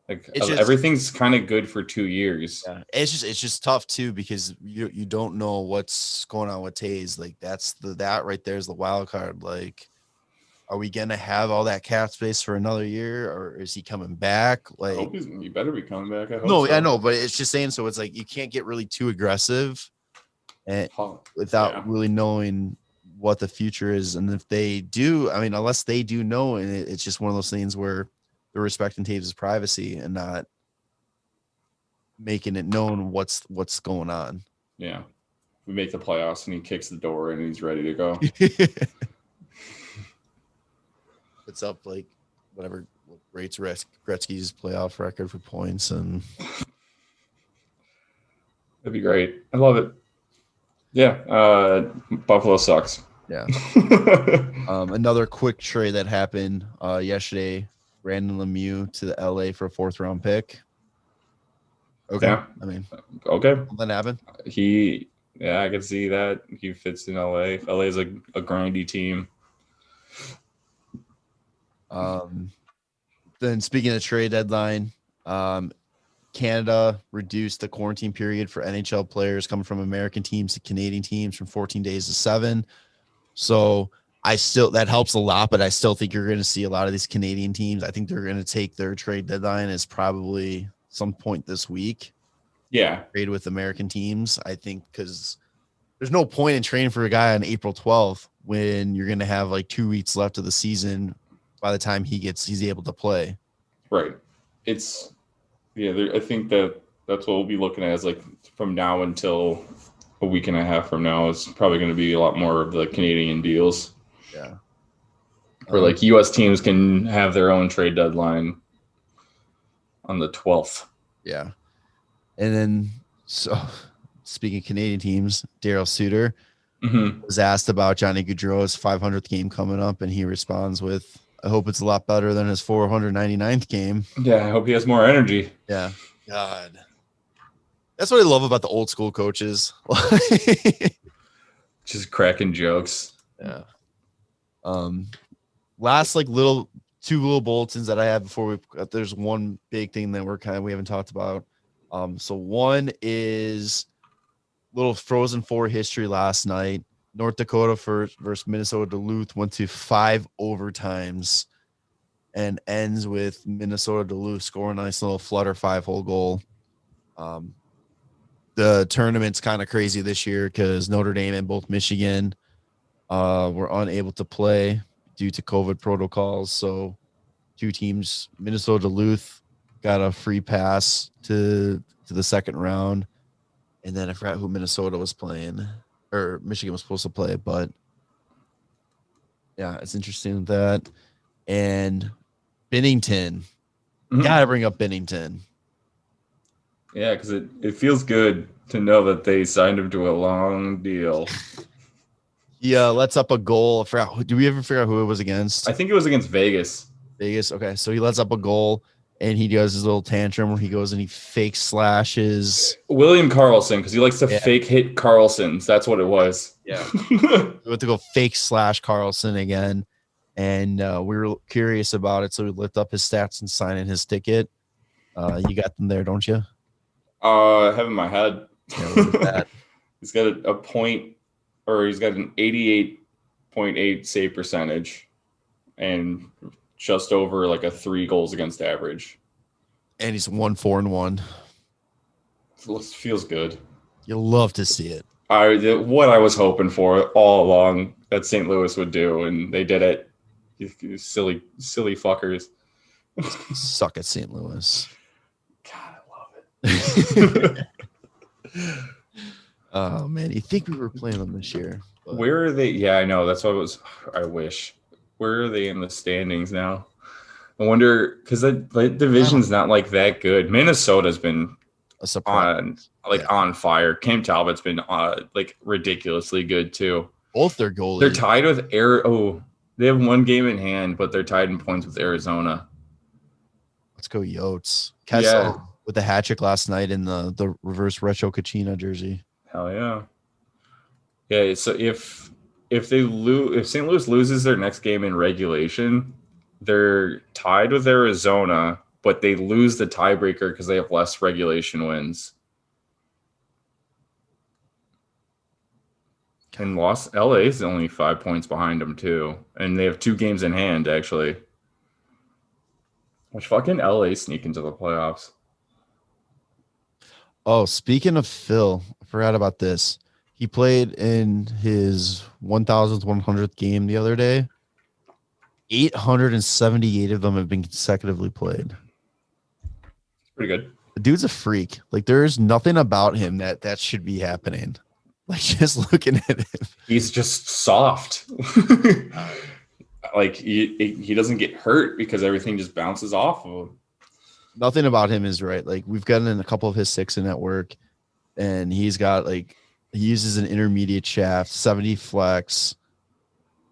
Like everything's kind of good for 2 years. Yeah. It's just tough too because you don't know what's going on with Taze. Like that right there is the wild card. Like, are we gonna have all that cap space for another year, or is he coming back? Like, I hope he better be coming back. I hope no, so. I know, but it's just saying. So it's like you can't get really too aggressive, and without really knowing what the future is. And if they do, I mean, unless they do know, and it's just one of those things where they're respecting Taves' privacy and not making it known what's going on. Yeah. We make the playoffs and he kicks the door and he's ready to go. It's up like whatever rates Gretzky's playoff record for points, and that'd be great. I love it. Yeah. Buffalo sucks. Yeah. Another quick trade that happened yesterday. Brandon Lemieux to the LA for a 4th round pick. Okay. Yeah. I mean, okay. That happened. I can see that. He fits in LA. LA is a grindy team. Then speaking of trade deadline, Canada reduced the quarantine period for NHL players coming from American teams to Canadian teams from 14 days to 7. So that helps a lot, but I still think you're going to see a lot of these Canadian teams. I think they're going to take their trade deadline as probably some point this week. Yeah. Trade with American teams. I think because there's no point in training for a guy on April 12th when you're going to have like 2 weeks left of the season by the time he's able to play. Right. I think that's what we'll be looking at is like from now until a week and a half from now is probably going to be a lot more of the Canadian deals. Yeah. Where like U.S. teams can have their own trade deadline on the 12th. Yeah. And then, so speaking of Canadian teams, Daryl Suter was asked about Johnny Gaudreau's 500th game coming up, and he responds with, I hope it's a lot better than his 499th game. Yeah, I hope he has more energy. Yeah. God. That's what I love about the old school coaches. Just cracking jokes. Yeah. Last like two little bulletins that I have before there's one big thing that we haven't talked about. So one is little Frozen Four history last night. North Dakota versus Minnesota Duluth went to 5 overtimes and ends with Minnesota Duluth scoring a nice little flutter 5-hole goal. The tournament's kind of crazy this year because Notre Dame and both Michigan were unable to play due to COVID protocols. So 2 teams, Minnesota Duluth got a free pass to the second round. And then I forgot who Minnesota was playing, or Michigan was supposed to play, but yeah, it's interesting that. And Bennington, gotta bring up Bennington. Yeah, because it feels good to know that they signed him to a long deal. Yeah, lets up a goal. Do we ever figure out who it was against? I think it was against Vegas. Okay, so he lets up a goal. And he does his little tantrum where he goes and he fake slashes William Karlsson, because he likes to fake hit Karlssons. That's what it was. Yeah. We went to go fake slash Karlsson again. And we were curious about it. So we looked up his stats and signed in his ticket. You got them there, don't you? I have in my head. Yeah, he's got a point, or he's got an 88.8 save percentage. And just over like a 3 goals against average. And he's 1-4-1. Feels good. You'll love to see it. What I was hoping for all along that St. Louis would do, and they did it. You silly fuckers. Suck at St. Louis. God, I love it. Oh man, you think we were playing them this year? But... Where are they? Yeah, I know. That's what I wish. Where are they in the standings now? I wonder, because the division's not like that good. Minnesota's been on fire. Cam Talbot's been like ridiculously good too. Both their goalies. They're tied with they have 1 game in hand, but they're tied in points with Arizona. Let's go Yotes. Kessel with the hat trick last night in the reverse retro Kachina jersey. Hell yeah. Yeah, so if St. Louis loses their next game in regulation, they're tied with Arizona, but they lose the tiebreaker because they have less regulation wins. And LA is only 5 points behind them too, and they have 2 games in hand actually. Which fucking LA sneak into the playoffs? Oh, speaking of Phil, I forgot about this. He played in his 1,100th game the other day. 878 of them have been consecutively played. Pretty good. The dude's a freak. Like, there's nothing about him that should be happening. Like, just looking at him. He's just soft. Like, he doesn't get hurt because everything just bounces off of him. Nothing about him is right. Like, we've gotten in a couple of his 6 in at work, and he's got, like, he uses an intermediate shaft, 70 flex.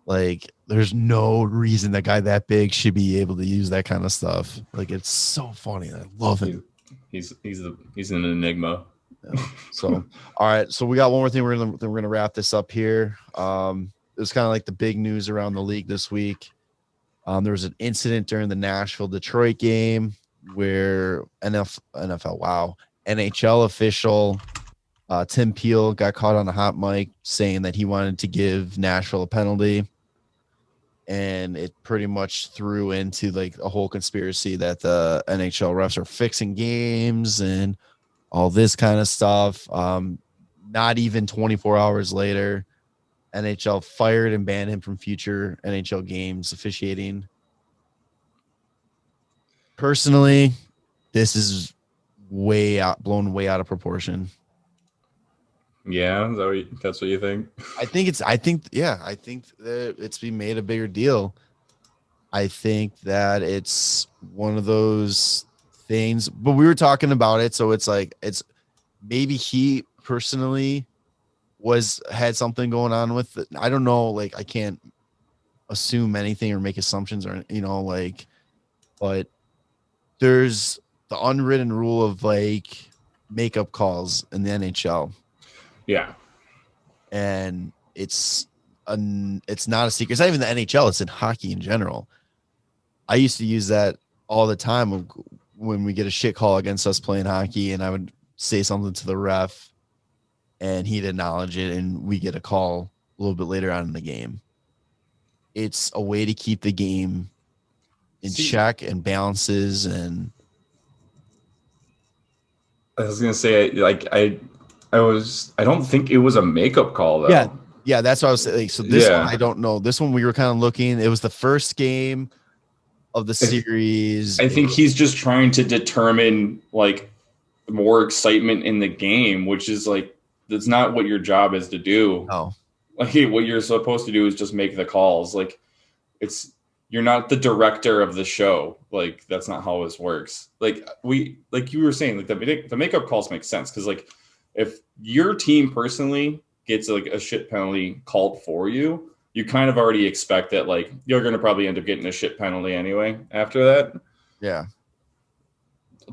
Like, there's no reason that guy that big should be able to use that kind of stuff. Like, it's so funny. I love him. He's an enigma. Yeah. So, all right. So we got one more thing. We're gonna wrap this up here. It was kind of like the big news around the league this week. There was an incident during the Nashville-Detroit game where NHL official Tim Peel got caught on a hot mic saying that he wanted to give Nashville a penalty, and it pretty much threw into like a whole conspiracy that the NHL refs are fixing games and all this kind of stuff. Not even 24 hours later, NHL fired and banned him from future NHL games officiating. Personally, this is blown way out of proportion. Yeah, that's what you think? I think that it's been made a bigger deal. I think that it's one of those things, but we were talking about it, so it's like it's maybe he personally had something going on with it. I don't know, like I can't assume anything or make assumptions or but there's the unwritten rule of like makeup calls in the NHL. Yeah. And it's not a secret. It's not even the NHL. It's in hockey in general. I used to use that all the time when we get a shit call against us playing hockey, and I would say something to the ref, and he'd acknowledge it, and we get a call a little bit later on in the game. It's a way to keep the game in check and balances. And I was gonna say, like, I don't think it was a makeup call though. Yeah, that's what I was saying. So this one, I don't know. This one we were kind of looking. It was the first game of the series. I think he's just trying to determine like more excitement in the game, which is like that's not what your job is to do. No. Like what you're supposed to do is just make the calls. Like you're not the director of the show. Like that's not how this works. Like you were saying, like the makeup calls make sense because like if your team personally gets like a shit penalty called for you, you kind of already expect that like you're going to probably end up getting a shit penalty anyway after that. Yeah.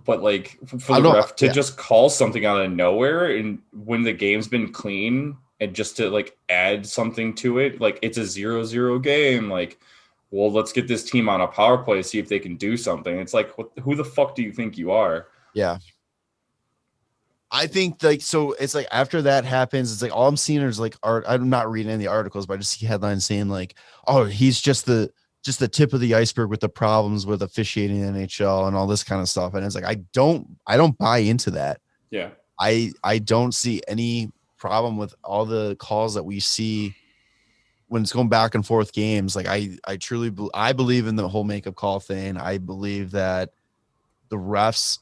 But like for the ref to just call something out of nowhere and when the game's been clean and just to like add something to it, like it's a 0-0 game. Like, well, let's get this team on a power play, see if they can do something. It's like, who the fuck do you think you are? Yeah. I think like, so it's like after that happens, it's like all I'm seeing is like I'm not reading any articles, but I just see headlines saying like, oh, he's just the tip of the iceberg with the problems with officiating in the NHL and all this kind of stuff. And it's like, I don't buy into that. Yeah. I don't see any problem with all the calls that we see when it's going back and forth games. Like I truly, I believe in the whole makeup call thing. I believe that the refs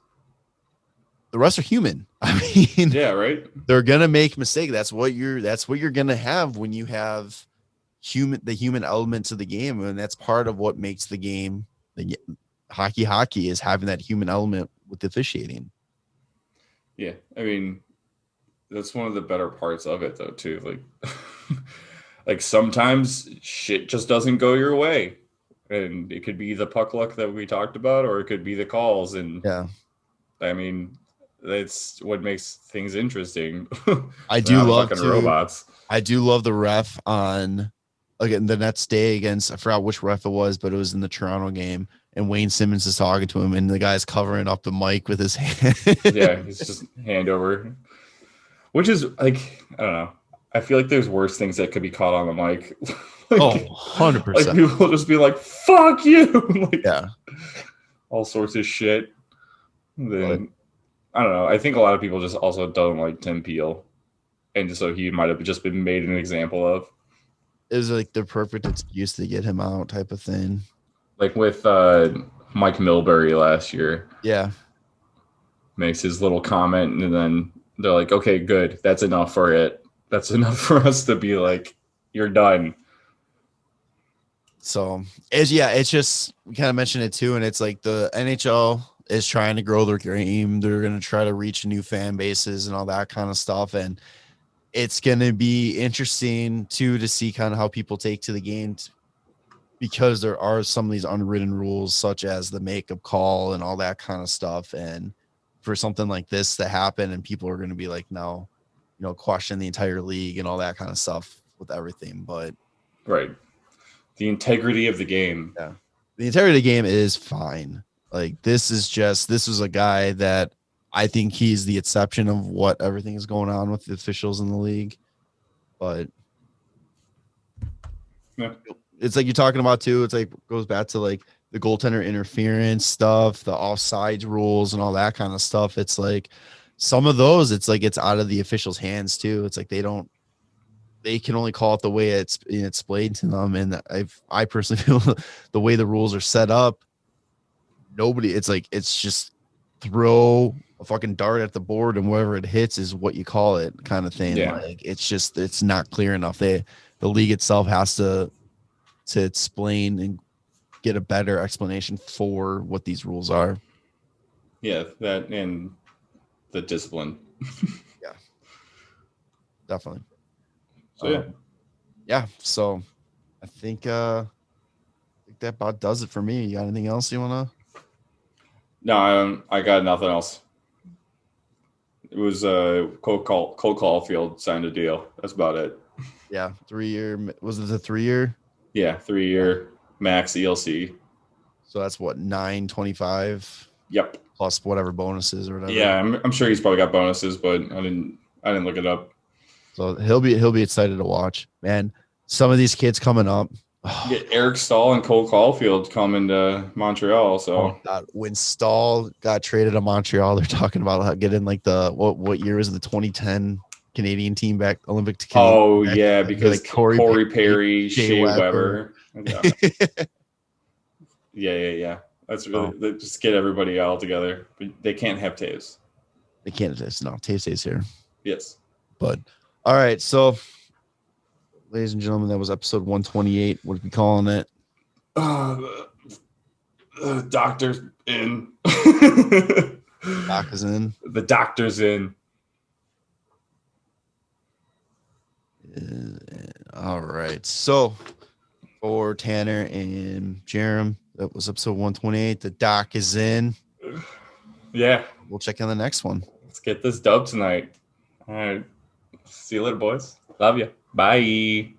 are human. I mean, yeah, right. They're going to make mistakes. That's what you're going to have when you have the human element to the game. And that's part of what makes the game, the hockey is having that human element with the officiating. Yeah. I mean, that's one of the better parts of it though, too. Like, like sometimes shit just doesn't go your way, and it could be the puck luck that we talked about, or it could be the calls. And yeah, I mean, that's what makes things interesting. I do love robots. I do love the ref on again the next day against, I forgot which ref it was, but it was in the Toronto game, and Wayne Simmons is talking to him, and the guy's covering up the mic with his hand. Yeah, he's just hand over, which is like, I don't know. I feel like there's worse things that could be caught on the mic. Like, 100%. Like people will just be like, fuck you. Like, yeah. All sorts of shit. Then, I don't know. I think a lot of people just also don't like Tim Peel. And so he might have just been made an example of. It was like the perfect excuse to get him out type of thing. Like with Mike Milbury last year. Yeah. Makes his little comment, and then they're like, okay, good. That's enough for it. That's enough for us to be like, you're done. So it's just, we kind of mentioned it too. And it's like the NHL is trying to grow their game. They're going to try to reach new fan bases and all that kind of stuff. And it's going to be interesting too, to see kind of how people take to the game, because there are some of these unwritten rules, such as the makeup call and all that kind of stuff. And for something like this to happen, and people are going to be like, no, question the entire league and all that kind of stuff with everything. But right. The integrity of the game. Yeah. The integrity of the game is fine. Like this was a guy that I think he's the exception of what everything is going on with the officials in the league. But yeah. It's like you're talking about too. It's like goes back to like the goaltender interference stuff, the offsides rules and all that kind of stuff. It's like some of those, it's like it's out of the officials' hands too. It's like they can only call it the way it's explained to them. And I personally feel the way the rules are set up, it's just throw a fucking dart at the board and wherever it hits is what you call it kind of thing. Yeah. Like it's not clear enough. The league itself has to explain and get a better explanation for what these rules are. Yeah, that and the discipline. Yeah, definitely. So yeah. So I think that about does it for me. You got anything else you want to? No, I got nothing else. It was Cole Caulfield signed a deal. That's about it. Yeah, 3-year. Was it the 3-year? Yeah, 3-year max ELC. So that's what, $925? Yep. Plus whatever bonuses or whatever. Yeah, I'm sure he's probably got bonuses, but I didn't look it up. So he'll be excited to watch. Man, some of these kids coming up. Yeah, Eric Stahl and Cole Caulfield coming to Montreal. So oh God, when Stahl got traded to Montreal, they're talking about how getting like the what year was it, the 2010 Canadian team back, Olympic to Canadian. Oh yeah, because like Corey Perry, Shea Weber. Yeah. That's really they just get everybody all together. But they can't have Taves. They can't have this. No, Taves stays here. Yes. But all right, so ladies and gentlemen, that was episode 128. What are we calling it? The doctor's in. Dach Is In. The doctor's in. All right. So for Tanner and Jarom, that was episode 128. The Dach Is In. Yeah. We'll check in the next one. Let's get this dub tonight. All right. See you later, boys. Love you. Bye.